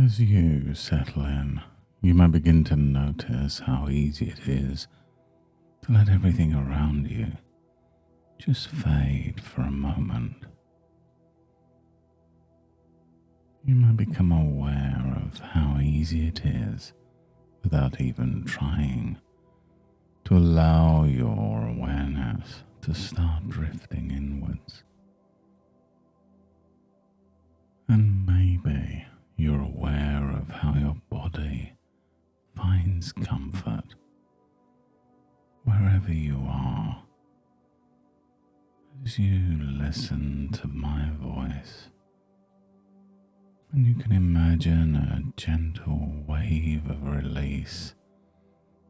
As you settle in, you might begin to notice how easy it is to let everything around you just fade for a moment. You might become aware of how easy it is, without even trying, to allow your awareness to start drifting inwards. And maybe you're aware of how your body finds comfort wherever you are. As you listen to my voice, and you can imagine a gentle wave of release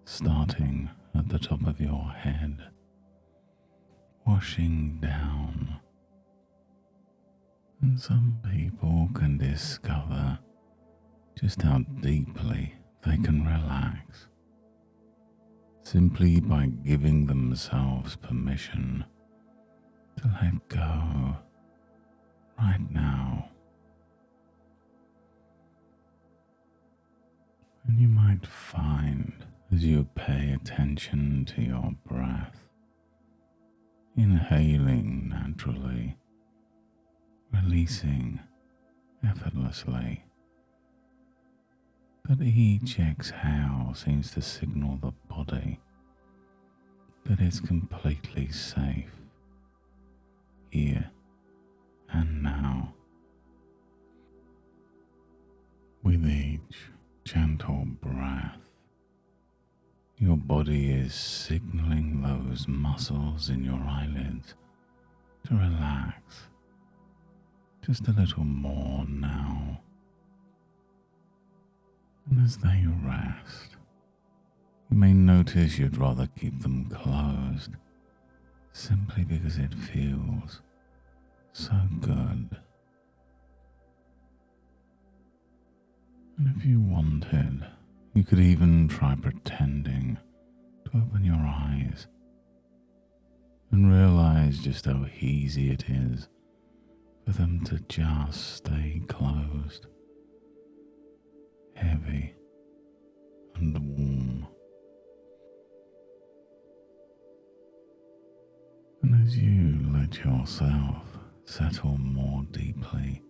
starting at the top of your head, washing down. And some people can discover just how deeply they can relax simply by giving themselves permission to let go right now. And you might find, as you pay attention to your breath, inhaling naturally, releasing effortlessly, that each exhale seems to signal the body that it's completely safe here and now. With each gentle breath, your body is signaling those muscles in your eyelids to relax just a little more now. And as they rest, you may notice you'd rather keep them closed simply because it feels so good. And if you wanted, you could even try pretending to open your eyes and realize just how easy it is for them to just stay closed, heavy and warm. And as you let yourself settle more deeply,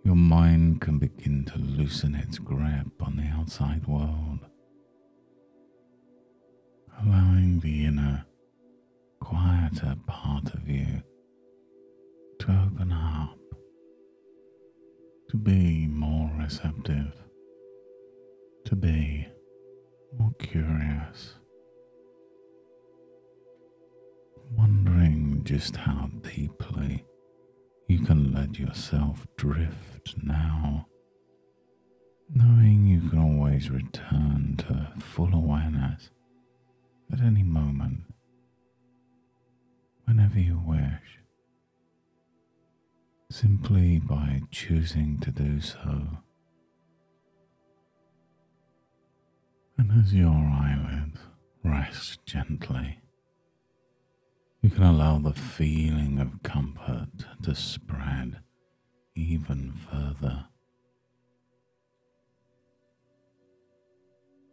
your mind can begin to loosen its grip on the outside world, allowing the inner, quieter part of you to open up, to be more receptive, to be more curious, wondering just how deeply you can let yourself drift now, knowing you can always return to full awareness at any moment, whenever you wish, simply by choosing to do so. And as your eyelids rest gently, you can allow the feeling of comfort to spread even further.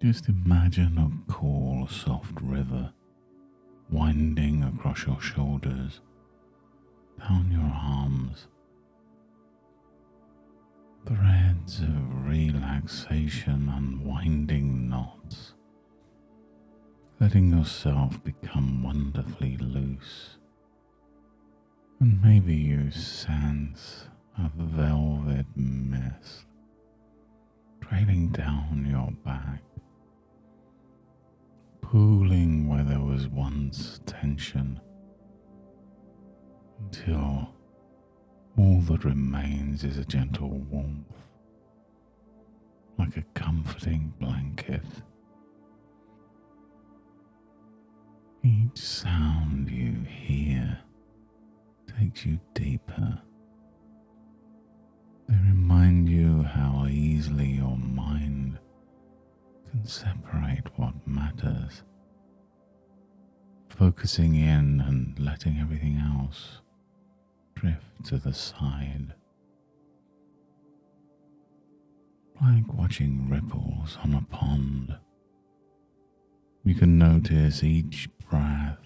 Just imagine a cool, soft river winding across your shoulders, down your arms. Threads of relaxation unwinding knots, letting yourself become wonderfully loose. And maybe you sense a velvet mist trailing down your back, pooling where there was once tension, until all that remains is a gentle warmth, like a comforting blanket. Each sound you hear takes you deeper. They remind you how easily your mind can separate what matters, focusing in and letting everything else drift to the side. like watching ripples on a pond. You can notice each breath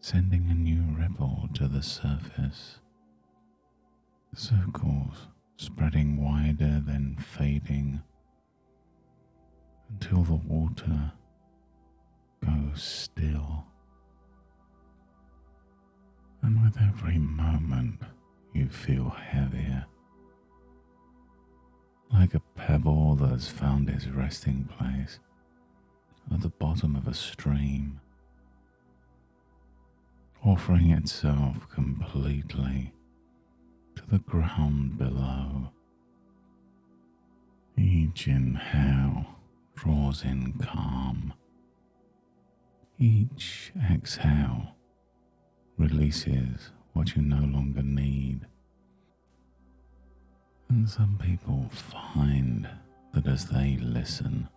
sending a new ripple to the surface, circles spreading wider then fading until the water goes still. And with every moment you feel heavier, like a pebble that's found its resting place at the bottom of a stream, offering itself completely to the ground below. Each inhale draws in calm. Each exhale releases what you no longer need. And some people find that as they listen,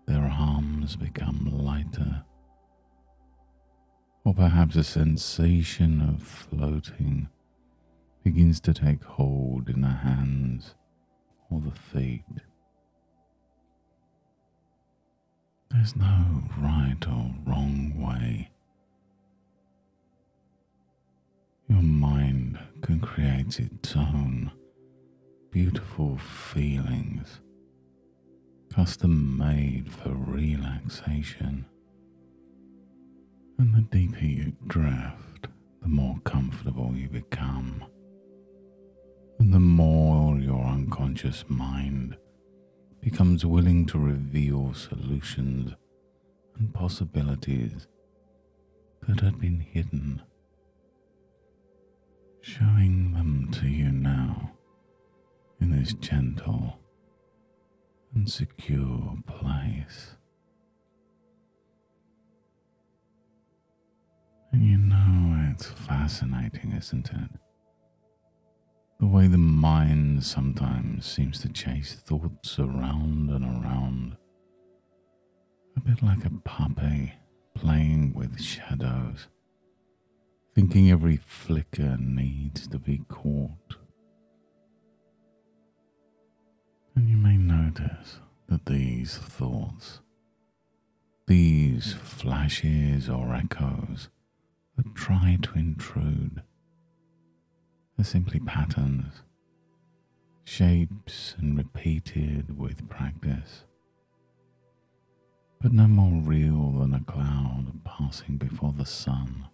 their arms become lighter, or perhaps a sensation of floating begins to take hold in the hands or the feet. There's no right or wrong way. Your mind can create its own beautiful feelings, custom made for relaxation. And the deeper you drift, the more comfortable you become, and the more your unconscious mind becomes willing to reveal solutions and possibilities that had been hidden, showing them to you now in this gentle and secure place. And you know it's fascinating, isn't it? The way the mind sometimes seems to chase thoughts around and around, a bit like a puppy playing with shadows, thinking every flicker needs to be caught. And you may notice that these thoughts, these flashes or echoes that try to intrude, are simply patterns, shapes and repeated with practice, but no more real than a cloud passing before the sun.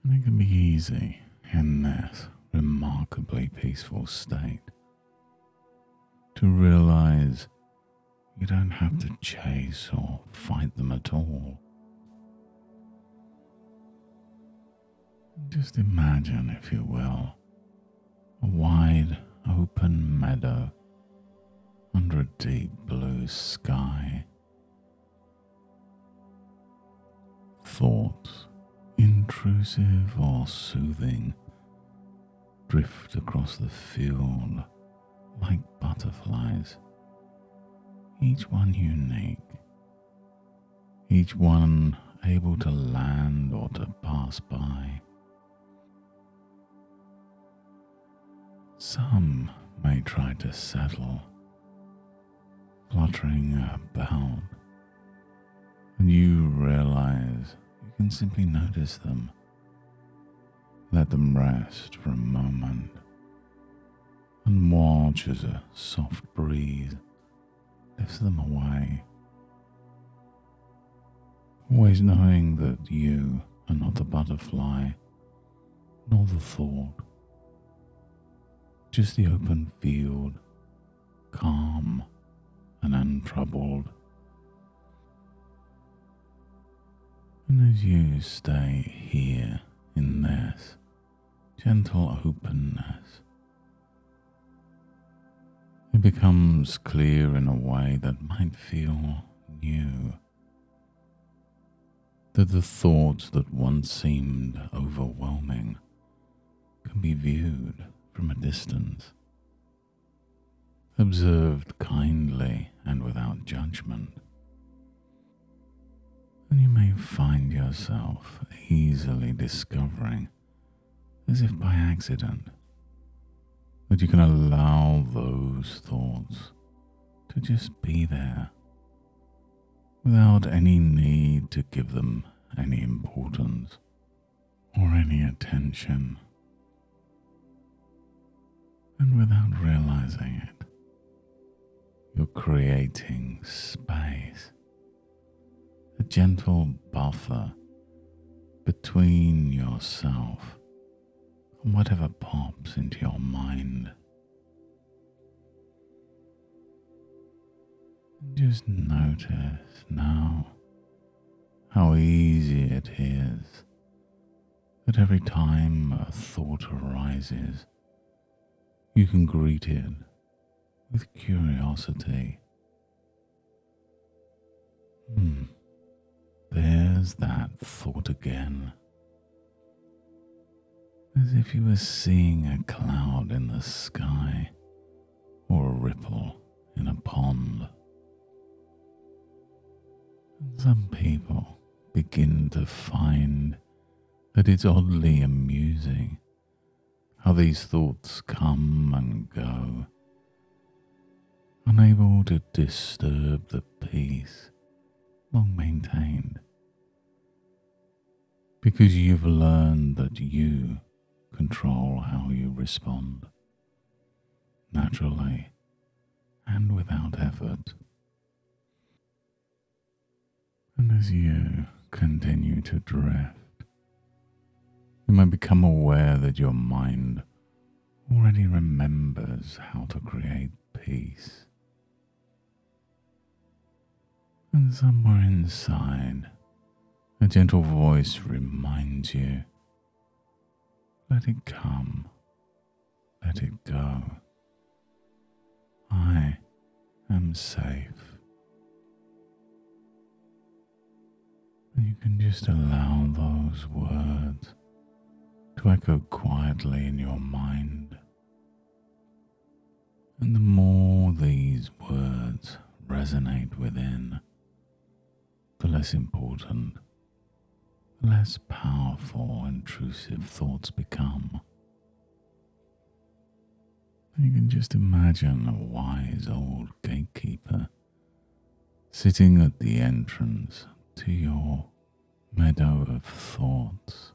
And it can be easy in this remarkably peaceful state to realize you don't have to chase or fight them at all. Just imagine, if you will, a wide open meadow under a deep blue sky. Thoughts, intrusive or soothing, drift across the field like butterflies, each one unique, each one able to land or to pass by. Some may try to settle, fluttering about, and you realize you can simply notice them. Let them rest for a moment and watch as a soft breeze lifts them away. Always knowing that you are not the butterfly, nor the thought, just the open field, calm and untroubled. And as you stay here in this gentle openness, it becomes clear in a way that might feel new, that the thoughts that once seemed overwhelming can be viewed from a distance, observed kindly and without judgment. And you may find yourself easily discovering, as if by accident, that you can allow those thoughts to just be there without any need to give them any importance or any attention. And without realizing it, you're creating space, a gentle buffer between yourself and whatever pops into your mind. And just notice now how easy it is that every time a thought arises, you can greet it with curiosity. There's that thought again. As if you were seeing a cloud in the sky or a ripple in a pond. And some people begin to find that it's oddly amusing how these thoughts come and go, unable to disturb the peace long maintained, because you've learned that you control how you respond, naturally and without effort. And as you continue to drift, you may become aware that your mind already remembers how to create peace. And somewhere inside, a gentle voice reminds you, let it come, let it go. I am safe. And you can just allow those words to echo quietly in your mind. And the more these words resonate within, the less important, the less powerful intrusive thoughts become. And you can just imagine a wise old gatekeeper sitting at the entrance to your meadow of thoughts.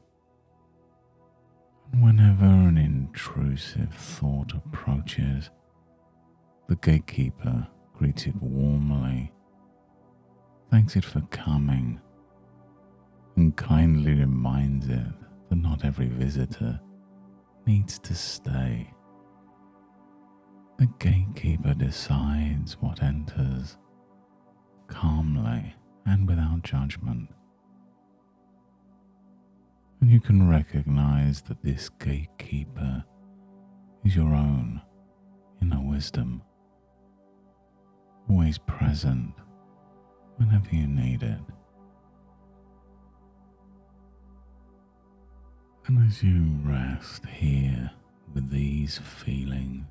And whenever an intrusive thought approaches, the gatekeeper greets it warmly, thanks it for coming, and kindly reminds it that not every visitor needs to stay. The gatekeeper decides what enters, calmly and without judgment. And you can recognize that this gatekeeper is your own inner wisdom, always present whenever you need it. And as you rest here with these feelings,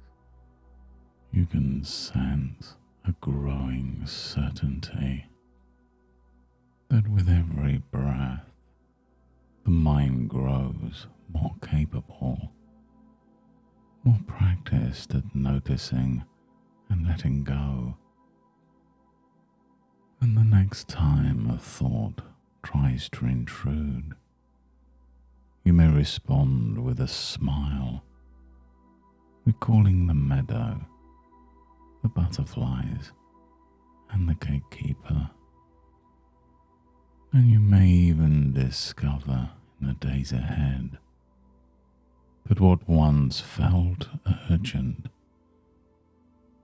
you can sense a growing certainty that with every breath, the mind grows more capable, more practiced at noticing and letting go. And the next time a thought tries to intrude, you may respond with a smile, recalling the meadow, the butterflies, and the gatekeeper. And you may even discover in the days ahead that what once felt urgent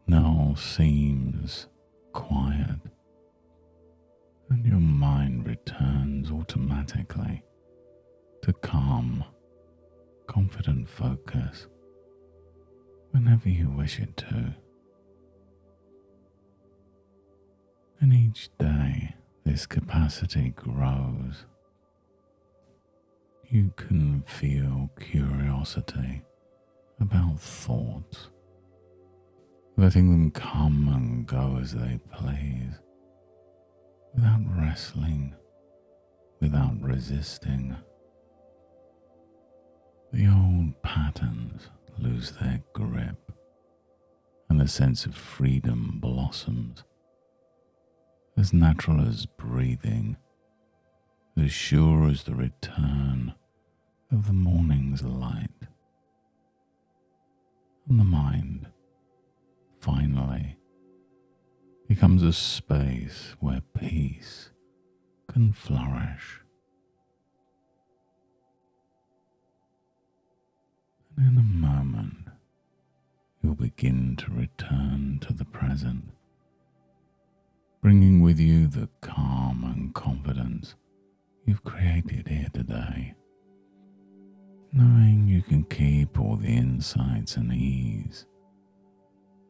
now seems quiet, and your mind returns automatically to calm, confident focus whenever you wish it to. And each day this capacity grows. You can feel curiosity about thoughts, letting them come and go as they please, without wrestling, without resisting. The old patterns lose their grip, and a sense of freedom blossoms, as natural as breathing, as sure as the return of the morning's light. And the mind, finally, becomes a space where peace can flourish. And in a moment, you'll begin to return to the present, bringing with you the calm and confidence you've created here today, knowing you can keep all the insights and ease,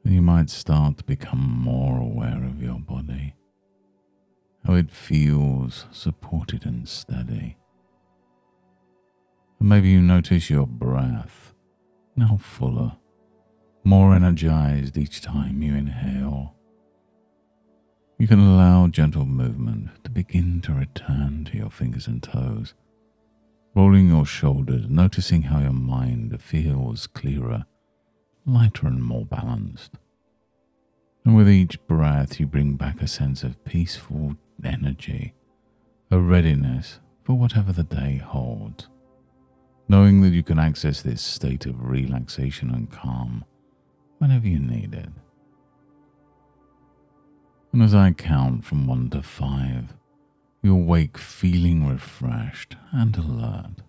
and you might start to become more aware of your body, how it feels supported and steady. And maybe you notice your breath now fuller, more energized each time you inhale. You can allow gentle movement to begin to return to your fingers and toes, rolling your shoulders, noticing how your mind feels clearer, lighter and more balanced. And with each breath, you bring back a sense of peaceful energy, a readiness for whatever the day holds, knowing that you can access this state of relaxation and calm whenever you need it. And as I count from 1 to 5, you awake feeling refreshed and alert.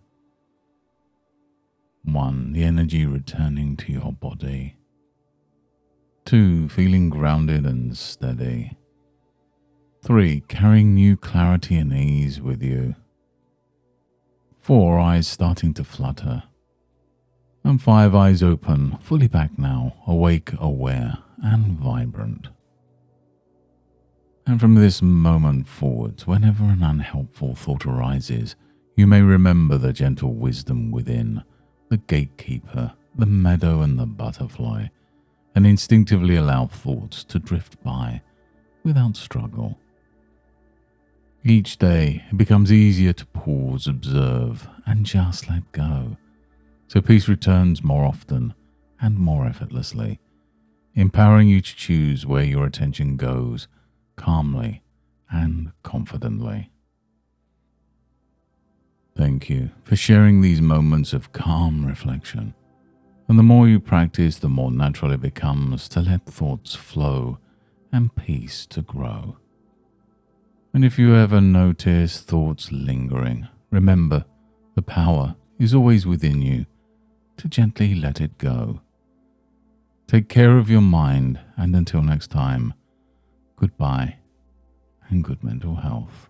1, the energy returning to your body. 2, feeling grounded and steady. 3, carrying new clarity and ease with you. 4, eyes starting to flutter. And 5, eyes open, fully back now, awake, aware, and vibrant. And from this moment forwards, whenever an unhelpful thought arises, you may remember the gentle wisdom within, the gatekeeper, the meadow and the butterfly, and instinctively allow thoughts to drift by without struggle. Each day, it becomes easier to pause, observe, and just let go, so peace returns more often and more effortlessly, empowering you to choose where your attention goes, calmly and confidently. Thank you for sharing these moments of calm reflection. And the more you practice, the more natural it becomes to let thoughts flow and peace to grow. And if you ever notice thoughts lingering, remember the power is always within you to gently let it go. Take care of your mind, and until next time, goodbye and good mental health.